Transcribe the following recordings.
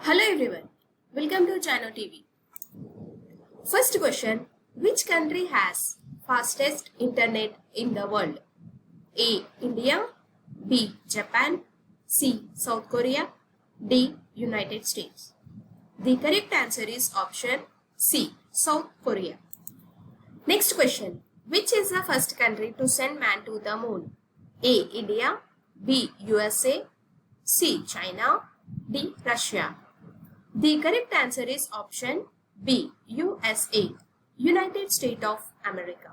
Hello everyone, welcome to Chino TV. First question, which country has fastest internet in the world? A. India, B. Japan, C. South Korea, D. United States. The correct answer is option C. South Korea. Next question, which is the first country to send man to the moon? A. India, B. USA, C. China, D. Russia. The correct answer is option B. USA, United States of America.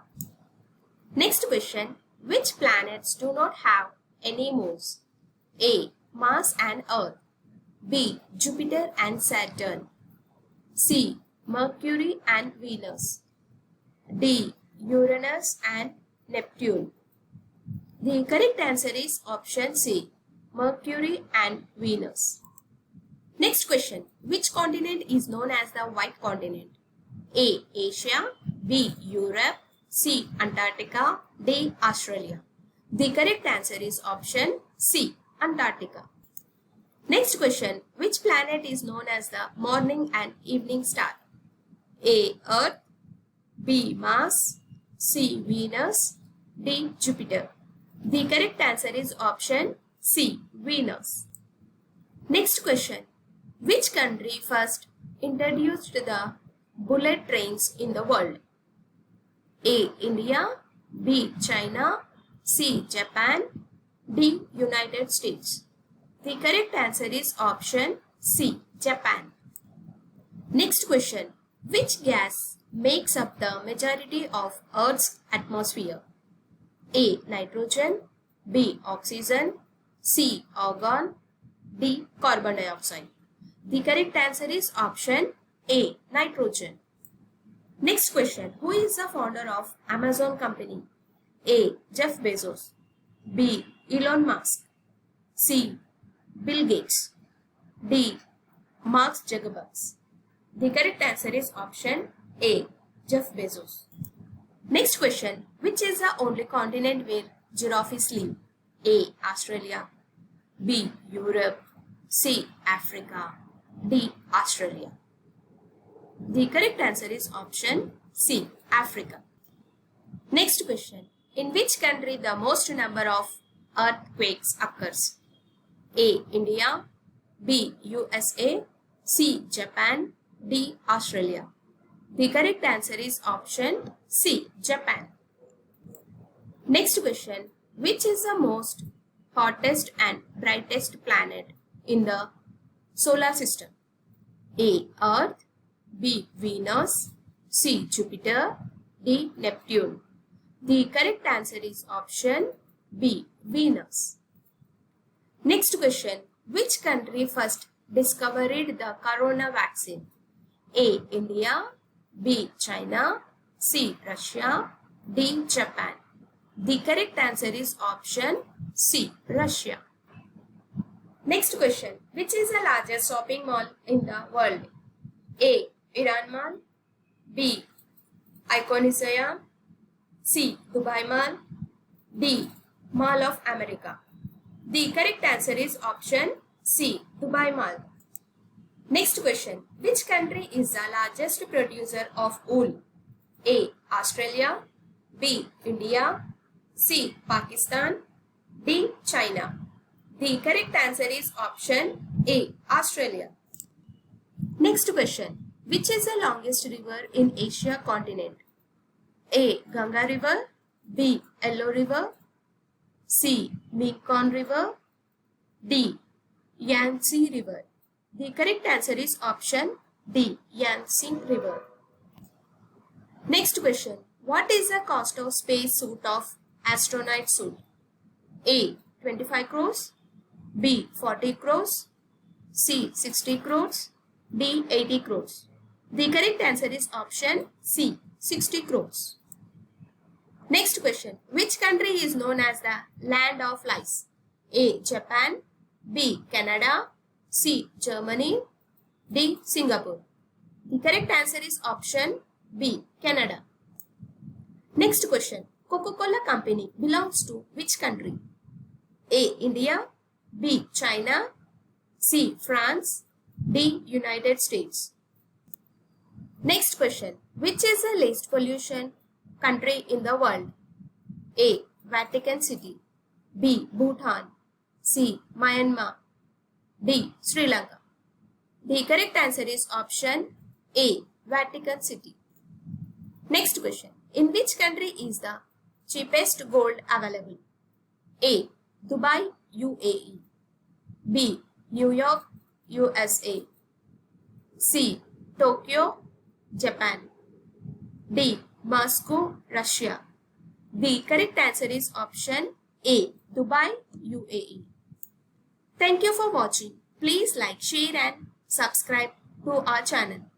Next question, which planets do not have any moons? A. Mars and Earth, B. Jupiter and Saturn, C. Mercury and Venus, D. Uranus and Neptune. The correct answer is option C. Mercury and Venus. Next question, which continent is known as the White Continent? A. Asia, B. Europe, C. Antarctica, D. Australia. The correct answer is option C. Antarctica. Next question, which planet is known as the morning and evening star? A. Earth, B. Mars, C. Venus, D. Jupiter. The correct answer is option C. Venus. Next question, which country first introduced the bullet trains in the world? A. India, B. China, C. Japan, D. United States. The correct answer is option C. Japan. Next question, which gas makes up the majority of Earth's atmosphere? A. Nitrogen, B. Oxygen, C. Argon, D. Carbon dioxide. The correct answer is option A. Nitrogen. Next question, who is the founder of Amazon company? A. Jeff Bezos, B. Elon Musk, C. Bill Gates, D. Mark Zuckerberg. The correct answer is option A. Jeff Bezos. Next question, which is the only continent where giraffes live? A. Australia, B. Europe, C. Africa, D. Australia. The correct answer is option C. Africa. Next question, in which country the most number of earthquakes occurs? A. India, B. USA, C. Japan, D. Australia. The correct answer is option C. Japan. Next question, which is the most hottest and brightest planet in the solar system? A. Earth, B. Venus, C. Jupiter, D. Neptune. The correct answer is option B. Venus. Next question, which country first discovered the corona vaccine? A. India, B. China, C. Russia, D. Japan. The correct answer is option C. Russia. Next question, which is the largest shopping mall in the world? A. Iran Mall, B. Iconisea, C. Dubai Mall, D. Mall of America. The correct answer is option C. Dubai Mall. Next question, which country is the largest producer of wool? A. Australia, B. India, C. Pakistan, D. China. The correct answer is option A. Australia. Next question, which is the longest river in Asia continent? A. Ganga River, B. Yellow River, C. Mekong River, D. Yangtze River. The correct answer is option D. Yangtze River. Next question, what is the cost of space suit of astronaut suit? A. 25 crores, B. 40 crores, C. 60 crores, D. 80 crores. The correct answer is option C. 60 crores. Next question, which country is known as the land of lice? A. Japan, B. Canada, C. Germany, D. Singapore. The correct answer is option B. Canada. Next question, Coca-Cola company belongs to which country? A. India, B. China, C. France, D. United States. Next question. Which is the least pollution country in the world? A. Vatican City. B. Bhutan. C. Myanmar. D. Sri Lanka. The correct answer is option A. Vatican City. Next question. In which country is the cheapest gold available? A. Dubai, UAE. B. New York, USA. C. Tokyo, Japan. D. Moscow, Russia. The correct answer is option A. Dubai, UAE. Thank you for watching. Please like, share and subscribe to our channel.